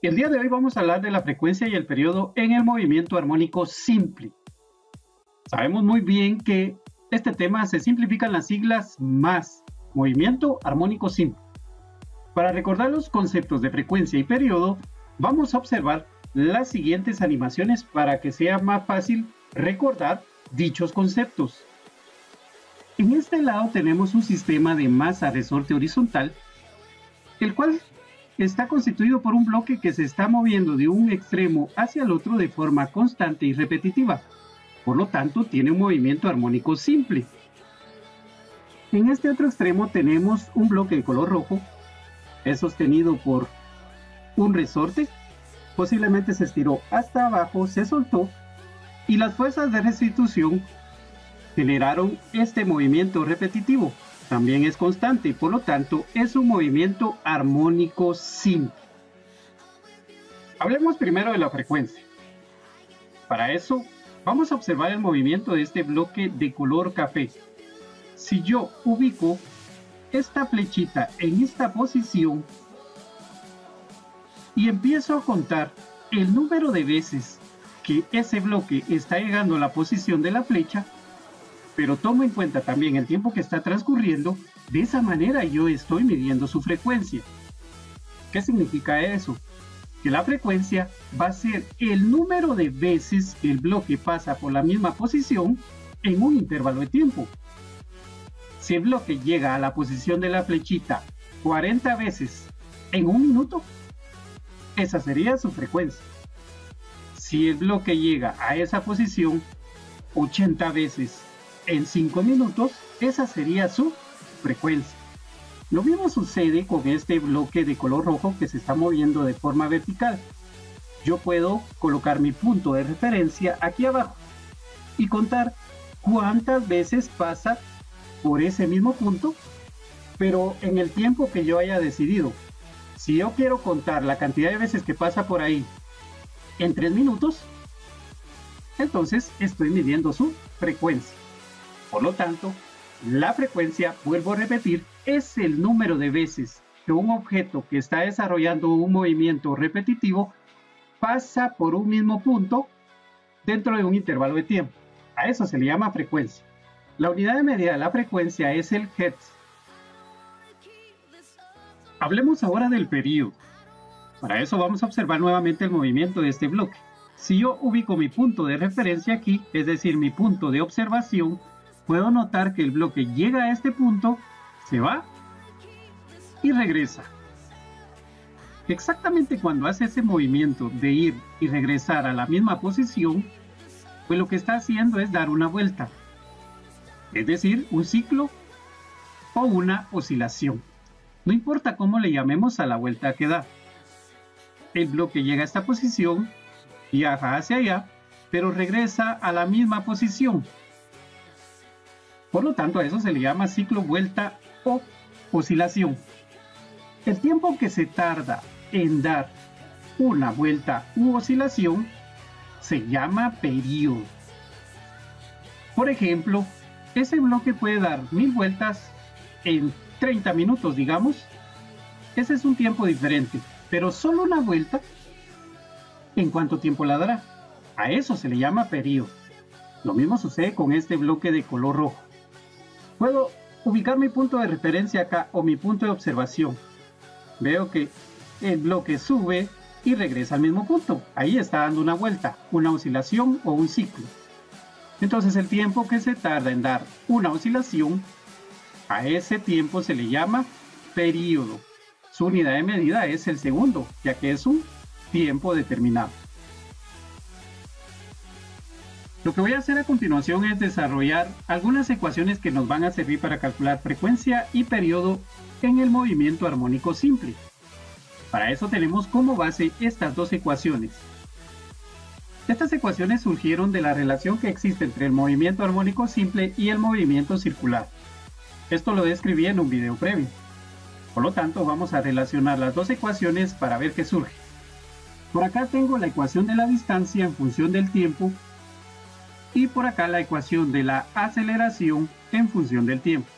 El día de hoy vamos a hablar de la frecuencia y el periodo en el movimiento armónico simple. Sabemos muy bien que este tema se simplifica en las siglas MAS, movimiento armónico simple. Para recordar los conceptos de frecuencia y periodo, vamos a observar las siguientes animaciones para que sea más fácil recordar dichos conceptos. En este lado tenemos un sistema de masa resorte horizontal, el cual está constituido por un bloque que se está moviendo de un extremo hacia el otro de forma constante y repetitiva. Por lo tanto, tiene un movimiento armónico simple. En este otro extremo tenemos un bloque de color rojo, es sostenido por un resorte, posiblemente se estiró hasta abajo, se soltó, y las fuerzas de restitución generaron este movimiento repetitivo. También es constante, por lo tanto es un movimiento armónico simple. Hablemos primero de la frecuencia. Para eso vamos a observar el movimiento de este bloque de color café. Si yo ubico esta flechita en esta posición y empiezo a contar el número de veces que ese bloque está llegando a la posición de la flecha, pero tomo en cuenta también el tiempo que está transcurriendo, de esa manera yo estoy midiendo su frecuencia. ¿Qué significa eso? Que la frecuencia va a ser el número de veces que el bloque pasa por la misma posición en un intervalo de tiempo. Si el bloque llega a la posición de la flechita 40 veces en un minuto, esa sería su frecuencia. Si el bloque llega a esa posición 80 veces en 5 minutos, esa sería su frecuencia. Lo mismo sucede con este bloque de color rojo que se está moviendo de forma vertical. Yo puedo colocar mi punto de referencia aquí abajo y contar cuántas veces pasa por ese mismo punto, pero en el tiempo que yo haya decidido. Si yo quiero contar la cantidad de veces que pasa por ahí en 3 minutos, entonces estoy midiendo su frecuencia. Por lo tanto, la frecuencia, vuelvo a repetir, es el número de veces que un objeto que está desarrollando un movimiento repetitivo pasa por un mismo punto dentro de un intervalo de tiempo. A eso se le llama frecuencia. La unidad de medida de la frecuencia es el Hertz. Hablemos ahora del periodo. Para eso vamos a observar nuevamente el movimiento de este bloque. Si yo ubico mi punto de referencia aquí, es decir, mi punto de observación, puedo notar que el bloque llega a este punto, se va y regresa. Exactamente cuando hace ese movimiento de ir y regresar a la misma posición, pues lo que está haciendo es dar una vuelta, es decir, un ciclo o una oscilación. No importa cómo le llamemos a la vuelta que da. El bloque llega a esta posición, viaja hacia allá, pero regresa a la misma posición. Por lo tanto, a eso se le llama ciclo, vuelta o oscilación. El tiempo que se tarda en dar una vuelta u oscilación se llama periodo. Por ejemplo, ese bloque puede dar 1000 vueltas en 30 minutos, digamos. Ese es un tiempo diferente, pero solo una vuelta, ¿en cuánto tiempo la dará? A eso se le llama periodo. Lo mismo sucede con este bloque de color rojo. Puedo ubicar mi punto de referencia acá o mi punto de observación. Veo que el bloque sube y regresa al mismo punto. Ahí está dando una vuelta, una oscilación o un ciclo. Entonces el tiempo que se tarda en dar una oscilación, a ese tiempo se le llama periodo. Su unidad de medida es el segundo, ya que es un tiempo determinado. Lo que voy a hacer a continuación es desarrollar algunas ecuaciones que nos van a servir para calcular frecuencia y periodo en el movimiento armónico simple. Para eso tenemos como base estas dos ecuaciones. Estas ecuaciones surgieron de la relación que existe entre el movimiento armónico simple y el movimiento circular. Esto lo describí en un video previo. Por lo tanto, vamos a relacionar las dos ecuaciones para ver qué surge. Por acá tengo la ecuación de la distancia en función del tiempo y por acá la ecuación de la aceleración en función del tiempo.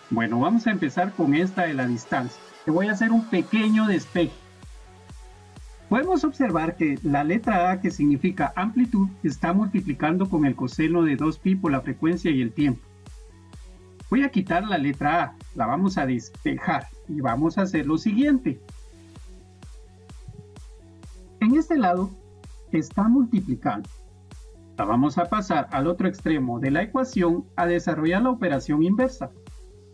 Bueno, vamos a empezar con esta de la distancia. Te voy a hacer un pequeño despeje. Podemos observar que la letra A, que significa amplitud, está multiplicando con el coseno de 2pi por la frecuencia y el tiempo. Voy a quitar la letra A, la vamos a despejar y vamos a hacer lo siguiente. En este lado está multiplicando. La vamos a pasar al otro extremo de la ecuación a desarrollar la operación inversa,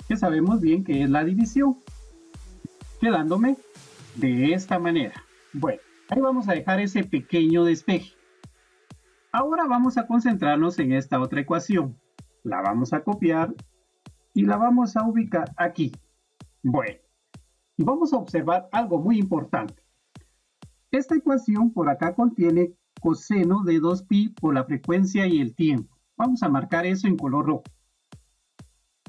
que sabemos bien que es la división, quedándome de esta manera. Bueno, ahí vamos a dejar ese pequeño despeje. Ahora vamos a concentrarnos en esta otra ecuación. La vamos a copiar y la vamos a ubicar aquí. Bueno, y vamos a observar algo muy importante. Esta ecuación por acá contiene coseno de 2pi por la frecuencia y el tiempo. Vamos a marcar eso en color rojo.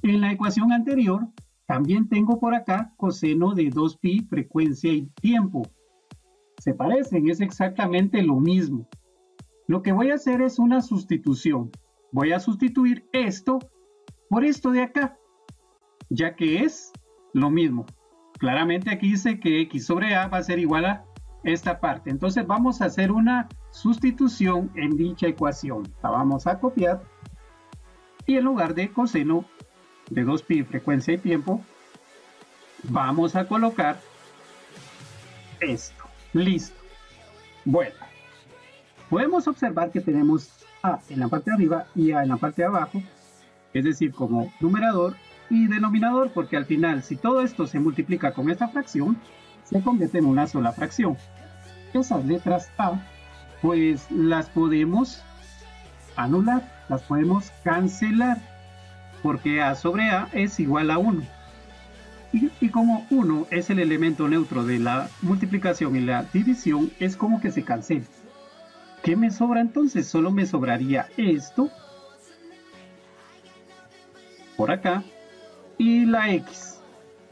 En la ecuación anterior también tengo por acá coseno de 2pi, frecuencia y tiempo. Se parecen, es exactamente lo mismo. Lo que voy a hacer es una sustitución. Voy a sustituir esto por esto de acá, ya que es lo mismo. Claramente aquí dice que x sobre a va a ser igual a esta parte. Entonces vamos a hacer una sustitución en dicha ecuación. La vamos a copiar y en lugar de coseno de 2pi, frecuencia y tiempo, vamos a colocar esto. Listo. Bueno, podemos observar que tenemos a en la parte de arriba y a en la parte de abajo, es decir, como numerador y denominador, porque al final, si todo esto se multiplica con esta fracción, se convierte en una sola fracción. Esas letras A, pues las podemos anular, las podemos cancelar, porque A sobre A es igual a 1. Y como 1 es el elemento neutro de la multiplicación y la división, es como que se cancela. ¿Qué me sobra entonces? Solo me sobraría esto por acá y la x.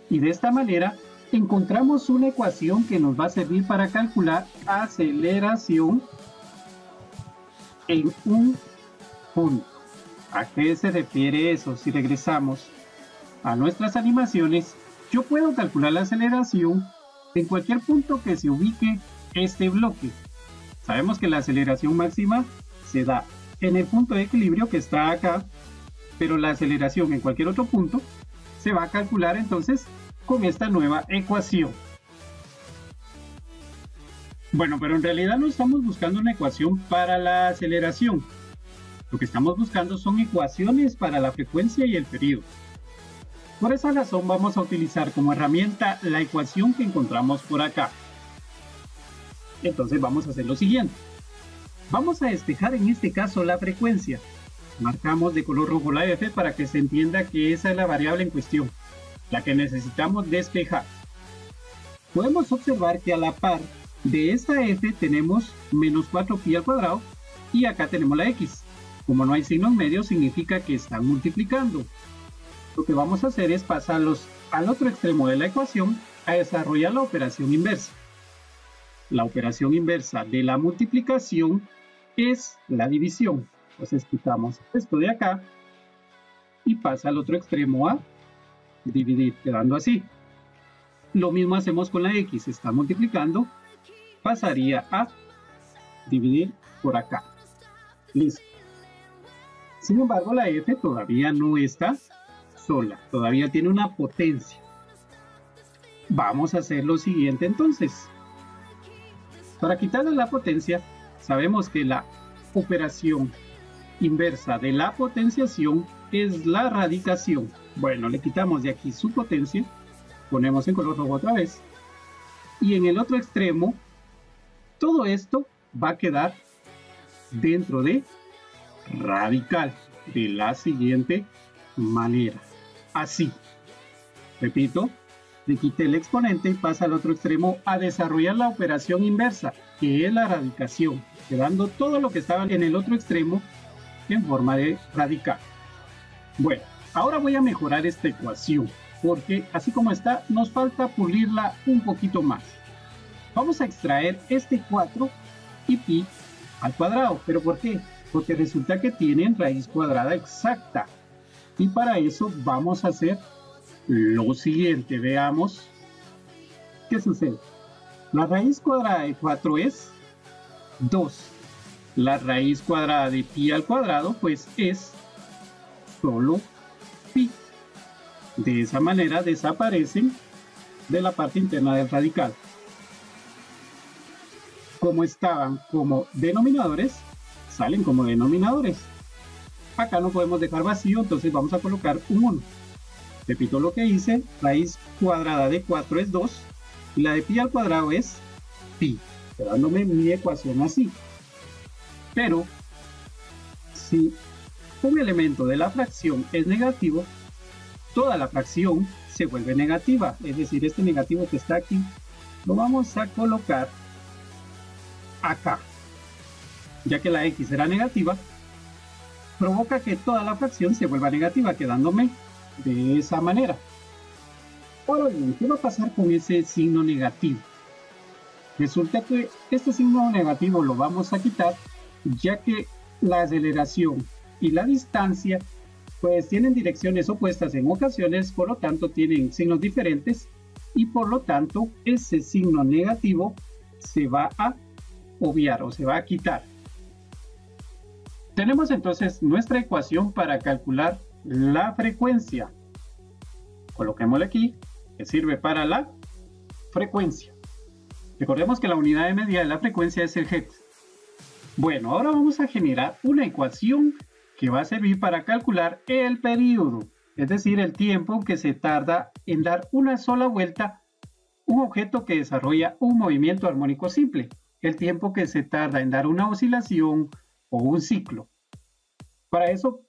Y de esta manera encontramos una ecuación que nos va a servir para calcular aceleración en un punto. ¿A qué se refiere eso? Si regresamos a nuestras animaciones, yo puedo calcular la aceleración en cualquier punto que se ubique este bloque. Sabemos que la aceleración máxima se da en el punto de equilibrio que está acá, pero la aceleración en cualquier otro punto se va a calcular entonces con esta nueva ecuación. Bueno, pero en realidad no estamos buscando una ecuación para la aceleración. Lo que estamos buscando son ecuaciones para la frecuencia y el periodo. Por esa razón vamos a utilizar como herramienta la ecuación que encontramos por acá. Entonces vamos a hacer lo siguiente. Vamos a despejar en este caso la frecuencia. Marcamos de color rojo la f para que se entienda que esa es la variable en cuestión, la que necesitamos despejar. Podemos observar que a la par de esta f tenemos menos 4pi al cuadrado y acá tenemos la x. Como no hay signos medios, significa que están multiplicando. Lo que vamos a hacer es pasarlos al otro extremo de la ecuación a desarrollar la operación inversa. La operación inversa de la multiplicación es la división. Entonces quitamos esto de acá y pasa al otro extremo a dividir, quedando así. Lo mismo hacemos con la x, está multiplicando, pasaría a dividir por acá. Listo. Sin embargo, la f todavía no está sola, todavía tiene una potencia. Vamos a hacer lo siguiente entonces. Para quitarle la potencia, sabemos que la operación inversa de la potenciación es la radicación. Bueno, le quitamos de aquí su potencia, ponemos en color rojo otra vez, y en el otro extremo, todo esto va a quedar dentro de radical, de la siguiente manera. Así. Repito, le quité el exponente y pasa al otro extremo a desarrollar la operación inversa, que es la radicación, quedando todo lo que estaba en el otro extremo en forma de radical. Bueno, ahora voy a mejorar esta ecuación, porque así como está, nos falta pulirla un poquito más. Vamos a extraer este 4 y pi al cuadrado. ¿Pero por qué? Porque resulta que tienen raíz cuadrada exacta. Y para eso vamos a hacer lo siguiente. Veamos qué sucede. La raíz cuadrada de 4 es 2. La raíz cuadrada de pi al cuadrado pues es solo pi. De esa manera desaparecen de la parte interna del radical. Como estaban como denominadores, salen como denominadores. Acá no podemos dejar vacío, entonces vamos a colocar un 1. Repito lo que hice, raíz cuadrada de 4 es 2 y la de pi al cuadrado es pi, quedándome mi ecuación así. Pero si un elemento de la fracción es negativo, toda la fracción se vuelve negativa, es decir, este negativo que está aquí lo vamos a colocar acá, ya que la x era negativa, provoca que toda la fracción se vuelva negativa, quedándome de esa manera. Ahora bien, ¿qué va a pasar con ese signo negativo? Resulta que este signo negativo lo vamos a quitar, ya que la aceleración y la distancia pues tienen direcciones opuestas en ocasiones, por lo tanto tienen signos diferentes y por lo tanto ese signo negativo se va a obviar o se va a quitar. Tenemos entonces nuestra ecuación para calcular la frecuencia. Coloquémosle aquí, que sirve para la frecuencia. Recordemos que la unidad de medida de la frecuencia es el Hz. Bueno, ahora vamos a generar una ecuación que va a servir para calcular el periodo, es decir, el tiempo que se tarda en dar una sola vuelta un objeto que desarrolla un movimiento armónico simple, el tiempo que se tarda en dar una oscilación o un ciclo. Para eso,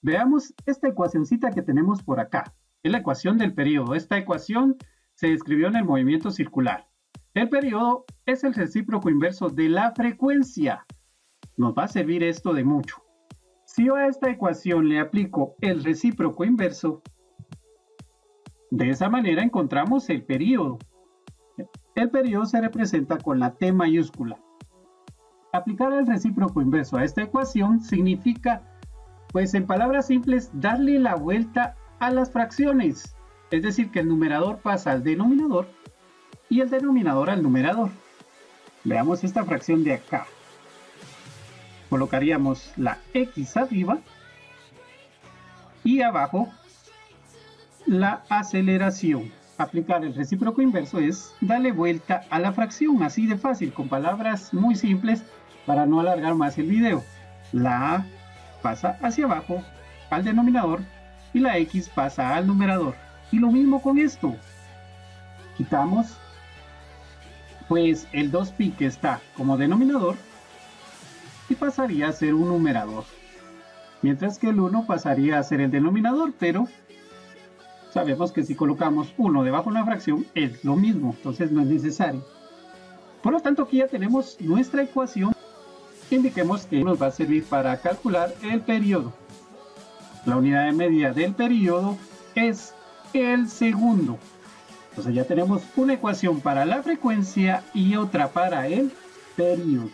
veamos esta ecuacioncita que tenemos por acá. Es la ecuación del periodo. Esta ecuación se describió en el movimiento circular. El periodo es el recíproco inverso de la frecuencia. Nos va a servir esto de mucho. Si yo a esta ecuación le aplico el recíproco inverso, de esa manera encontramos el periodo. El periodo se representa con la T mayúscula. Aplicar el recíproco inverso a esta ecuación significa, pues en palabras simples, darle la vuelta a las fracciones. Es decir, que el numerador pasa al denominador y el denominador al numerador. Veamos esta fracción de acá. Colocaríamos la x arriba y abajo la aceleración. Aplicar el recíproco inverso es darle vuelta a la fracción, así de fácil, con palabras muy simples para no alargar más el video. La a pasa hacia abajo al denominador y la x pasa al numerador. Y lo mismo con esto. Quitamos pues el 2pi que está como denominador y pasaría a ser un numerador, mientras que el 1 pasaría a ser el denominador, pero sabemos que si colocamos 1 debajo de una fracción es lo mismo, entonces no es necesario. Por lo tanto, aquí ya tenemos nuestra ecuación. Indiquemos que nos va a servir para calcular el periodo. La unidad de medida del periodo es el segundo. Entonces ya tenemos una ecuación para la frecuencia y otra para el periodo.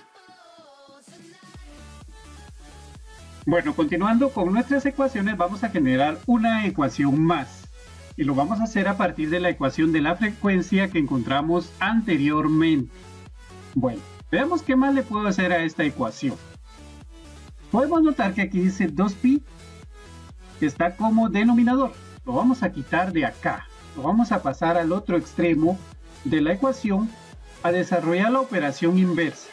Bueno, continuando con nuestras ecuaciones, vamos a generar una ecuación más. Y lo vamos a hacer a partir de la ecuación de la frecuencia que encontramos anteriormente. Bueno, veamos qué más le puedo hacer a esta ecuación. Podemos notar que aquí dice 2pi, que está como denominador. Lo vamos a quitar de acá. Lo vamos a pasar al otro extremo de la ecuación a desarrollar la operación inversa.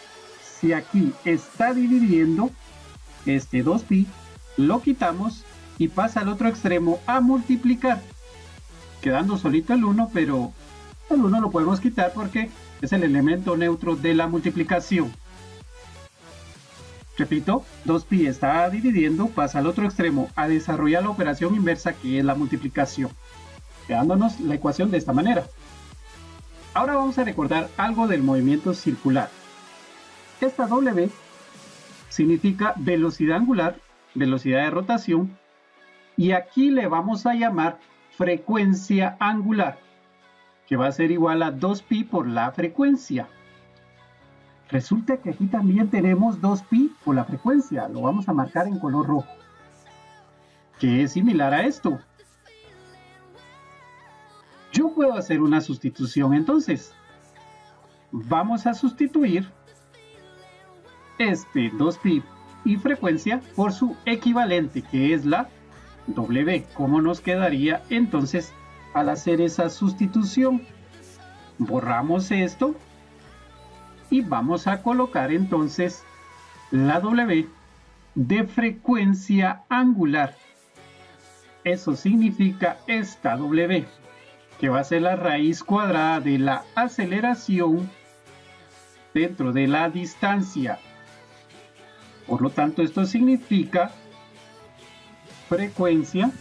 Si aquí está dividiendo, este 2pi lo quitamos y pasa al otro extremo a multiplicar, quedando solito el 1, pero el 1 lo podemos quitar porque es el elemento neutro de la multiplicación. Repito, 2pi está dividiendo, pasa al otro extremo a desarrollar la operación inversa, que es la multiplicación, quedándonos la ecuación de esta manera. Ahora vamos a recordar algo del movimiento circular. Esta W significa velocidad angular, velocidad de rotación, y aquí le vamos a llamar frecuencia angular, que va a ser igual a 2pi por la frecuencia. Resulta que aquí también tenemos 2pi por la frecuencia, lo vamos a marcar en color rojo, que es similar a esto. Yo puedo hacer una sustitución entonces. vamos a sustituir este 2pi y frecuencia por su equivalente, que es la W. ¿Cómo nos quedaría entonces al hacer esa sustitución? Borramos esto y vamos a colocar entonces la W de frecuencia angular. Eso significa esta W, que va a ser la raíz cuadrada de la aceleración dentro de la distancia. Por lo tanto, esto significa frecuencia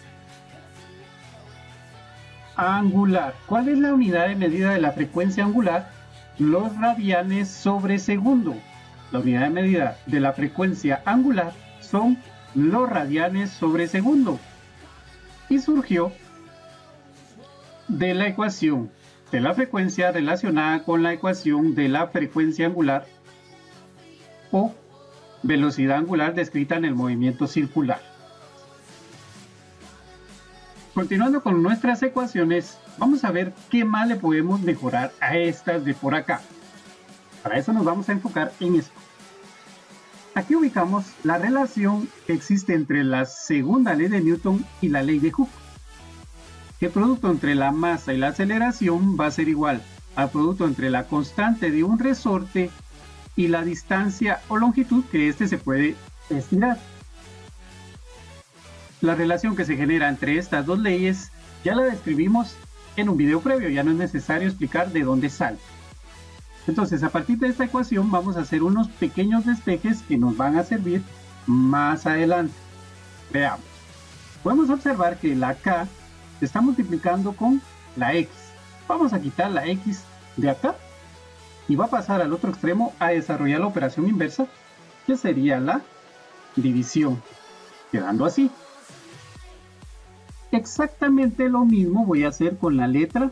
angular. ¿Cuál es la unidad de medida de la frecuencia angular? Los radianes sobre segundo. La unidad de medida de la frecuencia angular son los radianes sobre segundo. Y surgió de la ecuación de la frecuencia relacionada con la ecuación de la frecuencia angular o velocidad angular descrita en el movimiento circular. Continuando con nuestras ecuaciones, vamos a ver qué más le podemos mejorar a estas de por acá. Para eso nos vamos a enfocar en esto. Aquí ubicamos la relación que existe entre la segunda ley de Newton y la ley de Hooke. El producto entre la masa y la aceleración va a ser igual al producto entre la constante de un resorte y la distancia o longitud que este se puede estirar. La relación que se genera entre estas dos leyes ya la describimos en un video previo, ya no es necesario explicar de dónde sale. Entonces, a partir de esta ecuación vamos a hacer unos pequeños despejes que nos van a servir más adelante. Veamos. Podemos observar que la K se está multiplicando con la X. Vamos a quitar la X de acá y va a pasar al otro extremo a desarrollar la operación inversa, que sería la división, quedando así. Exactamente lo mismo voy a hacer con la letra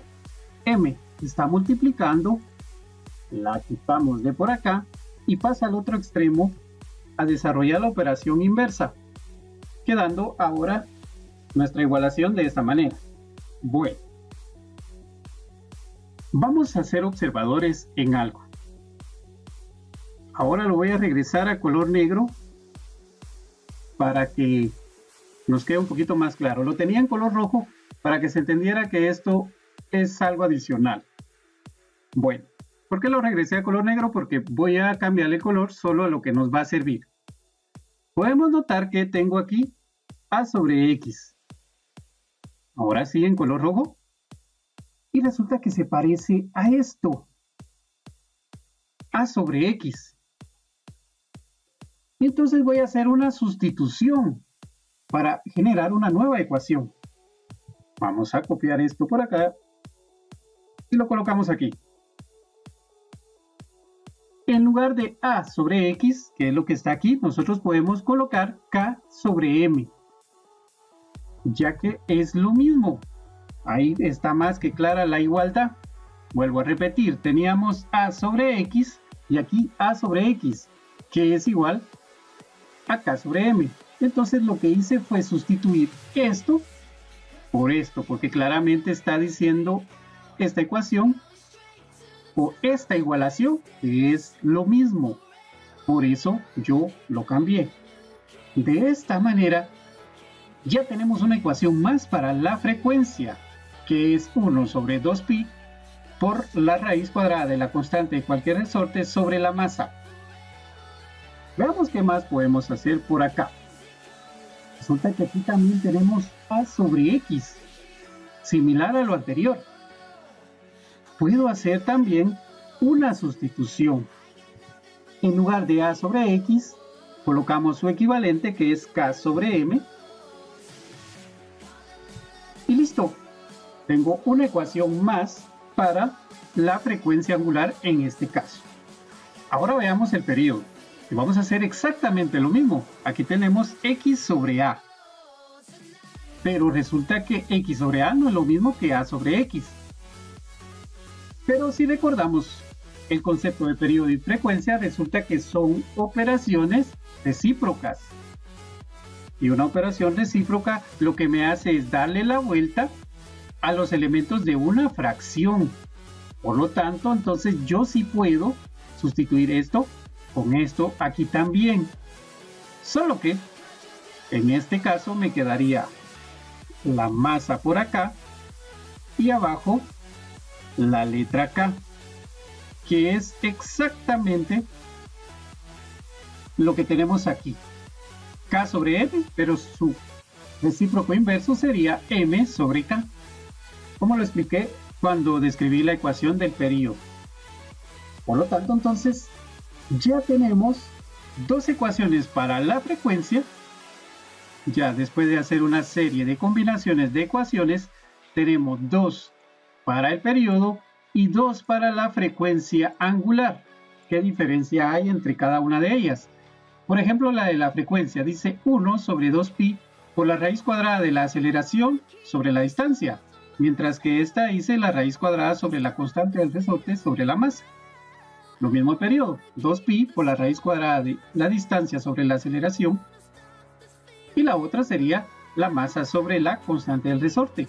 M. Se está multiplicando, la quitamos de por acá y pasa al otro extremo a desarrollar la operación inversa, quedando ahora nuestra igualación de esta manera. Bueno, vamos a ser observadores en algo. Ahora lo voy a regresar a color negro para que nos quede un poquito más claro. Lo tenía en color rojo para que se entendiera que esto es algo adicional. Bueno, ¿por qué lo regresé a color negro? Porque voy a cambiarle el color solo a lo que nos va a servir. Podemos notar que tengo aquí A sobre X. Ahora sí en color rojo. Y resulta que se parece a esto. A sobre X. Y entonces voy a hacer una sustitución para generar una nueva ecuación. Vamos a copiar esto por acá y lo colocamos aquí. En lugar de A sobre X, que es lo que está aquí, nosotros podemos colocar K sobre M, ya que es lo mismo. Ahí está más que clara la igualdad. Vuelvo a repetir, teníamos A sobre X y aquí A sobre X, que es igual a K sobre M. Entonces lo que hice fue sustituir esto por esto, porque claramente está diciendo esta ecuación o esta igualación que es lo mismo. Por eso yo lo cambié. De esta manera ya tenemos una ecuación más para la frecuencia, que es 1 sobre 2pi por la raíz cuadrada de la constante de cualquier resorte sobre la masa. Veamos qué más podemos hacer por acá. Resulta que aquí también tenemos A sobre X, similar a lo anterior. Puedo hacer también una sustitución. En lugar de A sobre X, colocamos su equivalente, que es K sobre M. Y listo. Tengo una ecuación más para la frecuencia angular en este caso. Ahora veamos el periodo. Y vamos a hacer exactamente lo mismo. Aquí tenemos X sobre A. Pero resulta que X sobre A no es lo mismo que A sobre X. Pero si recordamos el concepto de periodo y frecuencia, resulta que son operaciones recíprocas. Y una operación recíproca lo que me hace es darle la vuelta a los elementos de una fracción. Por lo tanto, entonces yo sí puedo sustituir esto con esto aquí también. Solo que en este caso me quedaría la masa por acá y abajo la letra K, que es exactamente lo que tenemos aquí. K sobre M, pero su recíproco inverso sería M sobre K, como lo expliqué cuando describí la ecuación del período. Por lo tanto, entonces, ya tenemos dos ecuaciones para la frecuencia. Ya después de hacer una serie de combinaciones de ecuaciones, tenemos dos para el periodo y dos para la frecuencia angular. ¿Qué diferencia hay entre cada una de ellas? Por ejemplo, la de la frecuencia dice 1 sobre 2pi por la raíz cuadrada de la aceleración sobre la distancia, mientras que esta dice la raíz cuadrada sobre la constante del resorte sobre la masa. Lo mismo el periodo, 2pi por la raíz cuadrada de la distancia sobre la aceleración, y la otra sería la masa sobre la constante del resorte.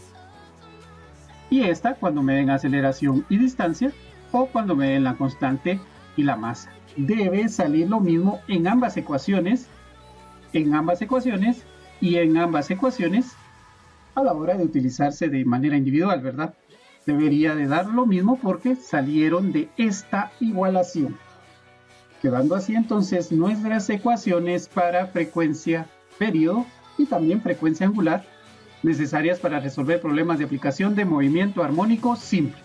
Y esta cuando me den aceleración y distancia, o cuando me den la constante y la masa. Debe salir lo mismo en ambas ecuaciones, y en ambas ecuaciones a la hora de utilizarse de manera individual, ¿verdad? Debería de dar lo mismo porque salieron de esta igualación. Quedando así entonces nuestras ecuaciones para frecuencia, periodo y también frecuencia angular necesarias para resolver problemas de aplicación de movimiento armónico simple.